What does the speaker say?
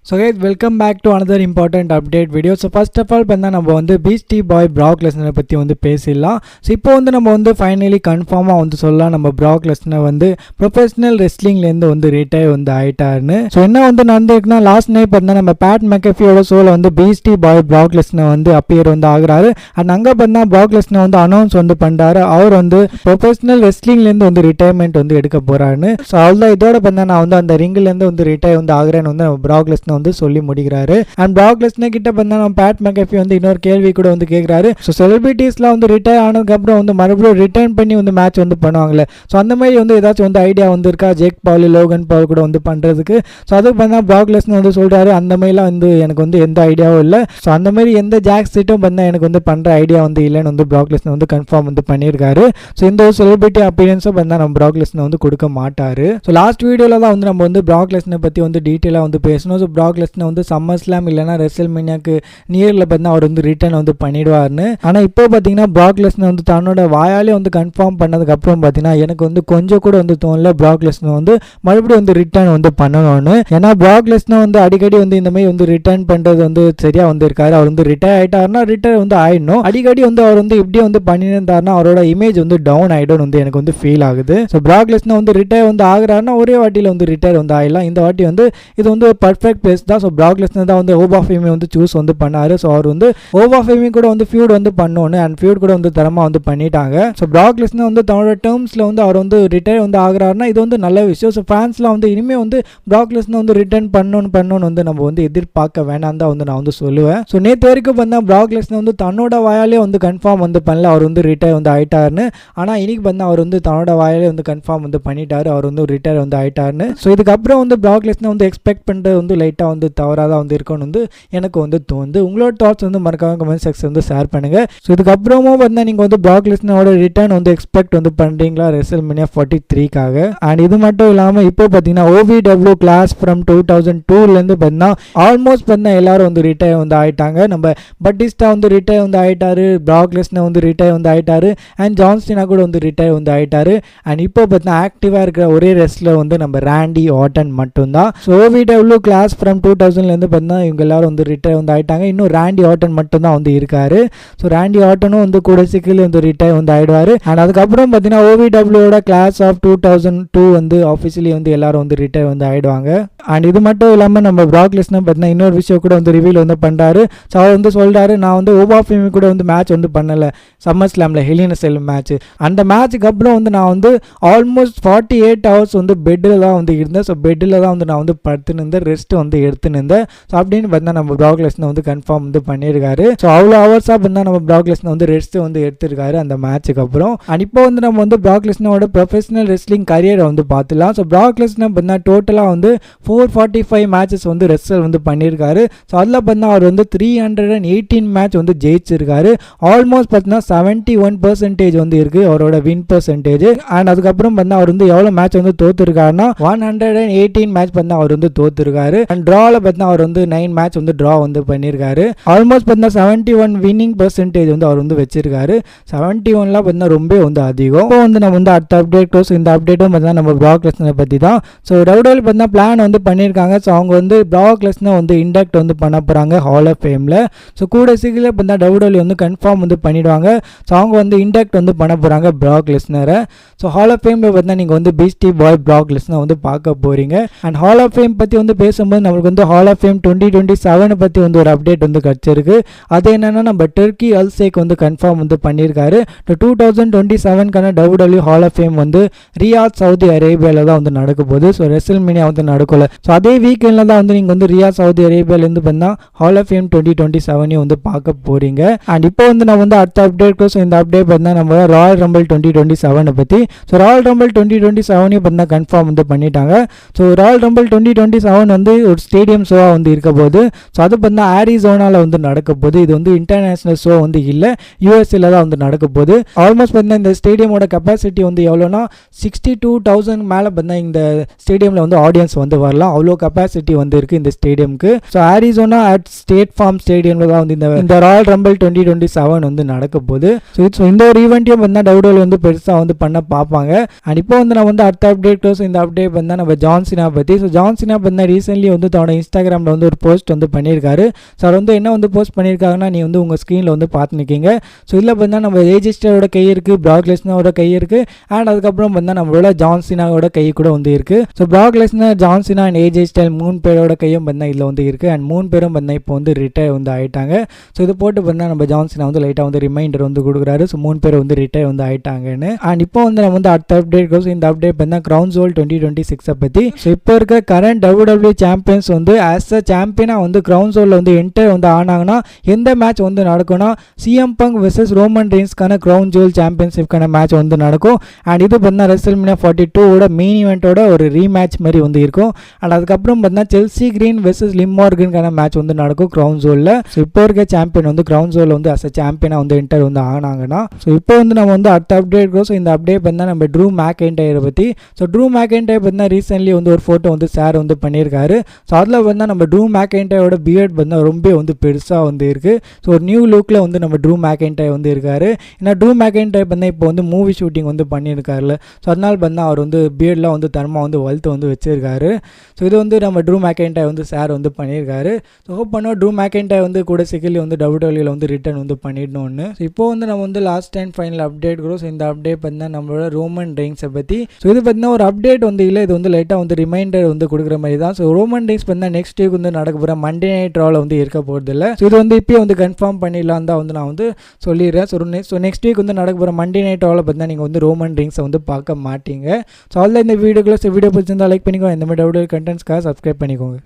So guys, welcome back to another important update video. So first of all நம்ம வந்து பீஸ்டி பாய் பிராக் Lesnar பற்றி வந்து பேசிடலாம். ஸோ இப்போ வந்து நம்ம வந்து ஃபைனலி கன்ஃபார்மாக வந்து சொல்லலாம் நம்ம பிராக் லெஸ்னர் வந்து ப்ரொஃபஷனல் ரெஸ்லிங்லேருந்து வந்து ரிட்டையர் வந்து ஆகிட்டாருன்னு. ஸோ என்ன வந்து நடந்திருக்குன்னா லாஸ்ட் நைட் பார்த்தீங்கன்னா நம்ம பேட் மெக்கஃபியோட ஷோவில் வந்து பீஸ்டி பாய் பிராக் லெஸ்னர் வந்து அப்பியர் வந்து ஆகுறாரு. அண்ட் அங்கே பார்த்தீங்கன்னா பிராக் லெஸ்னர் வந்து அனௌன்ஸ் வந்து பண்ணுறாரு அவர் வந்து ப்ரொஃபஷனல் ரெஸ்லிங்லேருந்து வந்து ரிட்டையர்மெண்ட் வந்து எடுக்க போகிறாருன்னு. ஸோ அவ்வளோ இதோட பார்த்தா நான் வந்து அந்த ரிங்கிலேருந்து வந்து ரிட்டையர் வந்து ஆகுறேன்னு வந்து நம்ம பிராக் லெஸ்னர் வந்து சொல்லி முடிக்கிறாரு. அண்ட் பிராக் லெஸ்னர் கிட்ட பார்த்தா நம்ம பேட் மெக்கஃபி வந்து இன்னொரு கேள்வி கூட வந்து கேட்குறாரு. ஸோ செலிபிரிட்டிஸ்லாம் வந்து ரிட்டையர் ஆனதுக்கப்புறம் வந்து மறுபடியும் ரிட்டர்ன் பண்ணி வந்து மேட்ச் வந்து பண்ணுவாங்களே, ஸோ அந்த மாதிரி வந்து ஏதாச்சும் வந்து ஐடியா வந்து இருக்கா ஜேக் பால் லோகன் பால் கூட வந்து பண்ணுறதுக்கு. ஸோ அதுக்கு பார்த்தா பிராக் லெஸ்னர் வந்து சொல்கிறாரு அந்த மாதிரிலாம் வந்து எனக்கு வந்து எந்த ஐடியாவும் இல்லை. ஸோ அந்த மாதிரி எந்த ஜாக் சீட்டும் பார்த்தா எனக்கு வந்து பண்ணுற ஐடியா வந்து இல்லைன்னு வந்து பிராக் லெஸ்னர் வந்து கன்ஃபார்ம் வந்து பண்ணியிருக்காரு. ஸோ இந்த ஒரு செலிபிரிட்டி அப்பீரியன்ஸும் பார்த்தா நம்ம பிராக் லெஸ்னர் வந்து கொடுக்க மாட்டார். ஸோ லாஸ்ட் வீடியோவில் தான் வந்து நம்ம வந்து பிராக் லெஸ்னர் பற்றி வந்து டீட்டெயிலாக வந்து பேசணும். ஸோ பிராக் லெஸ்னர் வந்து சம்மர் ஸ்லாம் இல்லைனா ரெசல்மேனியாக்கு நியரில் பார்த்தா அவர் வந்து ரிட்டர்ன் வந்து பண்ணிடுவார்னு. ஆனால் இப்போ பார்த்தீங்கன்னா பிராக் லெஸ்னர் வந்து தன்னோட வாயாலே வந்து கன்ஃபார்ம் பண்ணதுக்கப்புறம் பார்த்தீங்கன்னா எனக்கு வந்து கொஞ்சம் கூட வந்து தோணல பிராக் லெஸ்னர் வந்து மறுபடியும் வந்து ரிட்டர்ன் வந்து பண்ணணும்னு. ஏன்னா பிராக் லெஸ்னர் வந்து அடிக்கடி வந்து இந்த மாதிரி வந்து ரிட்டர்ன் பண்ணுறது வந்து சரியாக வந்து இருக்காரு. அவர் வந்து ரிட்டையர் ஆகிட்டாருன்னா ரிட்டையர் வந்து ஆயிடணும். அடிக்கடி வந்து அவர் வந்து இப்படியே வந்து பண்ணியிருந்தாருன்னா அவரோட இமேஜ் வந்து டவுன் ஆகிடும் வந்து எனக்கு வந்து ஃபீல் ஆகுது. ஸோ பிராக் லெஸ்னர் வந்து ரிட்டையர் வந்து ஆகுறாருன்னா ஒரே வாட்டியில் வந்து ரிட்டையர் வந்து ஆகிடலாம். இந்த வாட்டி வந்து இது வந்து ஒரு பர்ஃபெக்ட் பிளேஸ் தான். ஸோ பிராக் லெஸ்னர் தான் வந்து ஹோப் ஆஃப் ஃபேமை வந்து சூஸ் வந்து பண்ணாரு. ஸோ அவர் வந்து ஹோப் ஆஃப் ஃபேமே கூட வந்து ஃபியூட் வந்து பண்ணோன்னு அண்ட் ஃபியூட் கூட வந்து தரமாக வந்து பண்ணிட்டாங்க. ஸோ பிராக் லெஸ்னர் வந்து தன்னோட டேர்ம்ஸில் வந்து அவர் வந்து ரிட்டையர் வந்து ஆகுறாருன்னா இது வந்து நல்ல விஷயம். ஸோ ஃபேன்ஸ்லாம் வந்து இனிமேல் வந்து பிராக் லெஸ்னர் வந்து ரிட்டர்ன் பண்ணணும்னு வந்து நம்ம வந்து எதிர்பார்க்க வேணாம் தான் வந்து நான் வந்து சொல்லுவேன். ஸோ நேற்று வரைக்கும் பார்த்தா பிராக் லெஸ்னர் வந்து தன்னோட வாயாலே வந்து கன்ஃபார்ம் வந்து பண்ணல அவர் வந்து ரிட்டையர் வந்து ஆயிட்டாருன்னு. ஆனால் இன்னைக்கு பார்த்தா அவர் வந்து தன்னோட வாயாலே வந்து கன்ஃபார்ம் வந்து பண்ணிட்டாரு அவர் வந்து ரிட்டையர் வந்து ஆயிட்டாருன்னு. ஸோ இதுக்கப்புறம் வந்து பிராக் லெஸ்னர் வந்து எக்ஸ்பெக்ட் பண்ணுறது வந்து லைட்டாக வந்து தவறாக தான் வந்து இருக்கணும் வந்து எனக்கு வந்து தோணுது. உங்களோட தாட்ஸ் வந்து மறக்காம கமெண்ட் செக்ஷன் வந்து ஷேர் பண்ணுங்க. ஸோ இதுக்கப்புறமும் பார்த்தா நீங்கள் வந்து பிராக் லெஸ்னரோட ரிட்டர்ன் வந்து எக்ஸ்பெக்ட் வந்து பண்ணுறீங்களா ரெசல்மேனியா 43க்காக. அண்ட் இது மட்டும் இல்லாமல் இப்போ பார்த்தீங்கன்னா OVW கிளாஸ் ஃப்ரம் 2002லேருந்து பார்த்தீங்கன்னா ஆல்மோஸ்ட் பார்த்தீங்கன்னா எல்லாரும் வந்து ரிட்டையர் வந்து ஆகிட்டாங்க. நம்ம பட்டிஸ்டா வந்து ரிட்டையர் வந்து ஆகிட்டாரு, பிராக் லெஸ்னர் வந்து ரிட்டையர் வந்து ஆகிட்டாரு, அண்ட் ஜான் சீனா கூட வந்து ரிட்டையர் வந்து ஆகிட்டாரு. அண்ட் இப்போ பார்த்தீங்கன்னா ஆக்டிவாக இருக்கிற ஒரே ரெஸ்லர் வந்து நம்ம ராண்டி ஆர்டன் மட்டும்தான். ஸோ OVW கிளாஸ் ஃப்ரம் 2000லேருந்து பார்த்தீங்கன்னா இவங்க எல்லாரும் வந்து ரிட்டையர் வந்து ஆகிட்டாங்க. இன்னும் ராண்டி ஆர்டன் மட்டும் தான் வந்து இருக்காரு. ஸோ ராண்டி ஆர்டனும் வந்து கூட சீக்கிரம் வந்து ரிட்டையர் வந்து ஆகிடுவார். அண்ட் அதுக்கப்புறம் பார்த்தீங்கன்னா OVWவோட கிளாஸ் ஆஃப் 2002 வந்து ஆஃபிஷியலி வந்து எல்லாரும் வந்து ரிட்டையர் வந்து ஆகிடுவாங்க. அண்ட் இது மட்டும் இல்லாமல் நம்ம பிராக் லெஸ்னர் பார்த்தீங்கன்னா இன்னொரு விஷயம் கூட வந்து ரிவீல் வந்து பண்ணுறாரு. ஸோ அவர் வந்து சொல்கிறாரு நான் வந்து ஹோப் ஆஃப் ஃபேம் கூட வந்து மேட்ச் வந்து பண்ணலை சம்மர் ஸ்லாமில் ஹெல் இன் எ செல் மேட்ச். அந்த மேட்ச்சுக்கு அப்புறம் வந்து நான் வந்து ஆல்மோஸ்ட் 48 ஹவர்ஸ் வந்து பெட்டில் தான் வந்து இருந்தேன். ஸோ பெட்டில் தான் வந்து நான் வந்து படுத்துன்னு இருந்தேன், ரெஸ்ட் வந்து எடுத்துன்னு இருந்தேன். ஸோ அப்படின்னு பார்த்தா நம்ம பிராக் லெஸ்னர் வந்து கன்ஃபார்ம் வந்து பண்ணியிருக்காரு. ஸோ அவ்வளோ ஹவர்ஸாக பார்த்தா நம்ம பிராக் லெஸ்னர் வந்து ரெஸ்ட் வந்து எடுத்திருக்காரு அந்த மேட்ச்சுக்கு அப்புறம். அண்ட் இப்போ வந்து நம்ம வந்து பிராக் லெஸ்னரோட ப்ரொஃபஷனல் ரெஸ்லிங் கரியரை வந்து பார்த்துலாம். ஸோ பிராக் லெஸ்னர் பார்த்தா டோட்டலாக வந்து 445 மேட்சஸ் வந்து ரெஸ்லர் வந்து பண்ணியிருக்காரு. ஸோ அதில் பார்த்தா அவர் வந்து 318 மேட்ச் வந்து ஜெயிச்சிருக்காரு. ஆல்மோஸ்ட் பார்த்தீங்கன்னா 71% வந்து இருக்குது அவரோட வின் பர்சன்டேஜ். அண்ட் அதுக்கப்புறம் பார்த்தா அவர் வந்து எவ்வளோ மேட்ச் வந்து தோத்துருக்காருன்னா 118 மேட்ச் பார்த்தா அவர் வந்து தோத்துருக்காரு. அண்ட் ட்ராவில் பார்த்தா அவர் வந்து 9 மேட்ச் வந்து ட்ரா வந்து பண்ணியிருக்காரு. ஆல்மோஸ்ட் பார்த்தீங்கன்னா 71 வின்னிங் பர்சன்டேஜ் வந்து அவர் வந்து வச்சிருக்காரு. 71லாம் பார்த்தீங்கன்னா ரொம்ப வந்து அதிகம். இப்போ வந்து நம்ம வந்து அடுத்த அப்டேட் இந்த அப்டேட்டும் பார்த்தீங்கன்னா நம்ம பிராக் லெஸ்னர் பற்றி தான். ஸோ டபிள்யூடபிள்யூ பார்த்தீங்கன்னா பிளான் வந்து பண்ணியிருக்காங்க. ஸோ அவங்க வந்து பிராக் லெஸ்னர் வந்து இண்டக்ட் வந்து பண்ண போகிறாங்க ஹால் ஆஃப் ஃபேமில். ஸோ கூட சீக்கிரம் பார்த்தா டபிள்யூடபிள்யூ வந்து கன்ஃபார்ம் வந்து பண்ணிடுவாங்க. ஸோ அவங்க வந்து இண்டக்ட் வந்து பண்ண போகிறாங்க பிராக் லெஸ்னரை. ஸோ ஹால் ஆஃப் ஃபேமில் பார்த்தீங்கன்னா நீங்கள் வந்து பீஸ்டி பாய் பிராக் லெஸ்னர் வந்து பார்க்க போகிறீங்க. அண்ட் ஹால் ஆஃப் ஃபேம் பற்றி வந்து பேசும்போது நம்மளுக்கு வந்து ஹால் ஆஃப் ஃபேம் 2027 பற்றி வந்து ஒரு அப்டேட் வந்து கிடச்சிருக்கு. அது என்னென்னா நம்ம டர்க்கி அல்சேக் வந்து கன்ஃபார்ம் வந்து பண்ணியிருக்காரு. 2027க்கான டபிள்யூடபிள்யூ ஹால் ஆஃப் ஃபேம் வந்து ரியாத் சவுதி அரேபியாவில் தான் வந்து நடக்க போகுது. ஸோ ரெசல்மேனியா வந்து நடக்கல. ஸோ அதே வீக்கெண்டில் தான் வந்து நீங்கள் வந்து ரியாத் சவுதி அரேபியாவிலேருந்து பார்த்தா ஹால் ஆஃப் ஃபேம் 2027 வந்து பார்க்க போகிறீங்க. அண்ட் இப்போ வந்து நம்ம வந்து அடுத்த அப்டேட் இந்த அப்டேட் பார்த்தா நம்ம ராயல் ரம்பிள் 2027 பற்றி. ஸோ ராயல் ரம்பிள் 2027 பார்த்தா கன்ஃபார்ம் வந்து பண்ணிட்டாங்க. ஸோ ராயல் ரம்பிள் 2027 வந்து ஒரு ஸ்டேடியம் ஷோவாக வந்து இருக்க போகுது. ஸோ அது பார்த்தா ஆரிசோனாவில் வந்து நடக்க போகுது. இது வந்து இன்டர்நேஷனல் ஷோ வந்து இல்லை, யூஎஸ்ஏல தான் வந்து நடக்க போகுது. ஆல்மோஸ்ட் பார்த்தீங்கன்னா இந்த ஸ்டேடியமோட கெப்பாசிட்டி வந்து எவ்வளோனா 62,000 மேலே பார்த்தா இந்த ஸ்டேடியமில் வந்து ஆடியன்ஸ் வந்து வரலாம். அவ்வளோ கெப்பாசிட்டி வந்து இருக்குது இந்த ஸ்டேடியமுக்கு. ஸோ ஆரிசோனா அட் ஸ்டேட் ஃபார்ம் ஸ்டேடியமில் தான் வந்து இந்த ராயல் ரம்பிள் 2027 வந்து நடக்க போகுது. ஸோ இந்த ஒரு ஈவெண்ட்டையும் பார்த்தா டபிள்யூடபிள்யூ வந்து பெருசாக வந்து பண்ண பார்ப்பாங்க. அண்ட் இப்போ வந்து நம்ம வந்து அடுத்த அப்டேட் இந்த அப்டேட் பார்த்தா நம்ம ஜான் சீனா பற்றி. ஸோ ஜான் சீனா பார்த்தா ரீசென்ட்லி வந்து வந்து அவனோட இன்ஸ்டாகிராமில் வந்து ஒரு போஸ்ட் வந்து பண்ணியிருக்காரு. ஸோ அவர் வந்து என்ன வந்து போஸ்ட் பண்ணியிருக்காங்கன்னா நீ வந்து உங்கள் ஸ்க்ரீனில் வந்து பார்த்துருக்கீங்க. ஸோ இதில் பார்த்தா நம்ம ஏஜி ஸ்டைலோட கை இருக்குது, பிராக் லெஸ்னரோட கை இருக்குது, அண்ட் அதுக்கப்புறம் பார்த்தா நம்மளோட ஜான் சீனாவோட கை கூட வந்து இருக்குது. So Brock Lesnar, John Cena and AJ Style 3 பேரோட கையும் பார்த்தா இதில் வந்து இருக்குது. அண்ட் 3 பேரும் பார்த்தா இப்போ வந்து ரிட்டையர் வந்து ஆகிட்டாங்க. ஸோ இது போட்டு பார்த்தா நம்ம ஜான் சீனா வந்து லைட்டாக வந்து ரிமைண்டர் வந்து கொடுக்குறாரு. ஸோ 3 பேர் வந்து ரிட்டையர் வந்து ஆகிட்டாங்கன்னு. அண்ட் இப்போ வந்து நம்ம வந்து அடுத்த அப்டேட் இந்த அப்டேட் பார்த்தா கிரவுன் ஜுவல் 2026 பற்றி. ஸோ இப்போ இருக்க கரண்ட் WWE சாம்பியன்ஸ் வந்து ஆஸ் அ சாம்பியனாக வந்து கிரவுன் ஜுவலில் வந்து என்டர் வந்து ஆனாங்கன்னா எந்த மேட்ச் வந்து நடக்கும்னா சிஎம் பங்க் வெர்சஸ் ரோமன் ரெயின்ஸ்க்கான கிரவுன் ஜுவல் சாம்பியன்ஷிப்கான மேட்ச் வந்து நடக்கும். அண்ட் இது பார்த்தா ரெஸ்ல்மேனியா 42 மெயின் இவெண்ட்டோட ஒரு ரீமேட்ச் மாதிரி வந்து இருக்கும். அண்ட் அதுக்கப்புறம் பார்த்தா செல்சி கிரீன் வெர்சஸ் லிம் மார்கனுக்கான மேட்ச் வந்து நடக்கும் கிரவுன் ஜுவலில். ஸோ இப்போ இருக்க சாம்பியன் வந்து கிரவுன் ஜுவலில் வந்து அஸ் அ சாம்பியனாக வந்து என்டர் வந்து ஆனாங்கன்னா. ஸோ இப்போ வந்து நம்ம வந்து அடுத்த அப்டேட் ஸோ இந்த அப்டேட் பார்த்தா நம்ம ட்ரூ மேக்இன்டையரை பற்றி. ஸோ ட்ரூ மேக்இன்டையர் பார்த்தா ரீசென்ட்லி வந்து ஒரு ஃபோட்டோ வந்து ஷேர் வந்து பண்ணியிருக்காரு. ஸோ அதில் பார்த்தா நம்ம ட்ரூ மேக்இன்டையரோட பியர்ட் பார்த்தா ரொம்ப வந்து பெருசாக வந்து இருக்குது. ஸோ ஒரு நியூ லுக்கில் வந்து நம்ம ட்ரூ மேக்இன்டையர் வந்து இருக்காரு. ஏன்னா ட்ரூ மேக்இன்டையர் பார்த்தா இப்போ வந்து மூவி ஷூட்டிங் வந்து பண்ணியிருக்காருல. ஸோ அதனால் பார்த்தா அவர் வந்து பியர்ட்லாம் வந்து தரமாக வந்து வளர்த்து வந்து வச்சிருக்காரு. ஸோ இது வந்து நம்ம ட்ரூ மேக்இன்டையர் வந்து ஷேர் வந்து பண்ணியிருக்காரு. ஸோ ஹோப் பண்ணோம் ட்ரூ மேக்இன்டையர் வந்து கூட சிக்கிலி வந்து WWE வந்து ரிட்டர்ன் வந்து பண்ணிடணும்னு. ஸோ இப்போ வந்து நம்ம வந்து last and final update so இந்த அப்டேட் பார்த்தா நம்மளோட ரோமன் ரெயின்ஸை பற்றி. ஸோ இது பார்த்தீங்கன்னா ஒரு அப்டேட் வந்து இல்லை, இது வந்து லைட்டாக வந்து ரிமைண்டர் வந்து கொடுக்குற மாதிரி தான். ஸோ ரோமன் ரெயின்ஸ் பார்த்தா நெக்ஸ்ட் வீக் வந்து நடக்க போகிற மண்டே நைட் ராவில் வந்து இருக்க போகிறது இல்லை. ஸோ இது வந்து இப்போயே வந்து கன்ஃபார்ம் பண்ணிடலாம் தான் வந்து நான் வந்து சொல்லிடுறேன். ஸோ நெக்ஸ்ட் வீக் வந்து நடக்க போகிற மண்டே நைட் ராவில் பார்த்தீங்கன்னா நீங்கள் வந்து ரோமன் ரெயின்ஸை வந்து பார்க்க மாட்டீங்க. ஸோ அதில் இந்த வீடியோக்குள்ள வீடியோ பிடிச்சிருந்தா லைக் பண்ணிக்கோங்க. இந்த மாதிரி WWE கண்டென்ட்ஸ்க்காக சப்ஸ்கிரைப் பண்ணிக்கோங்க.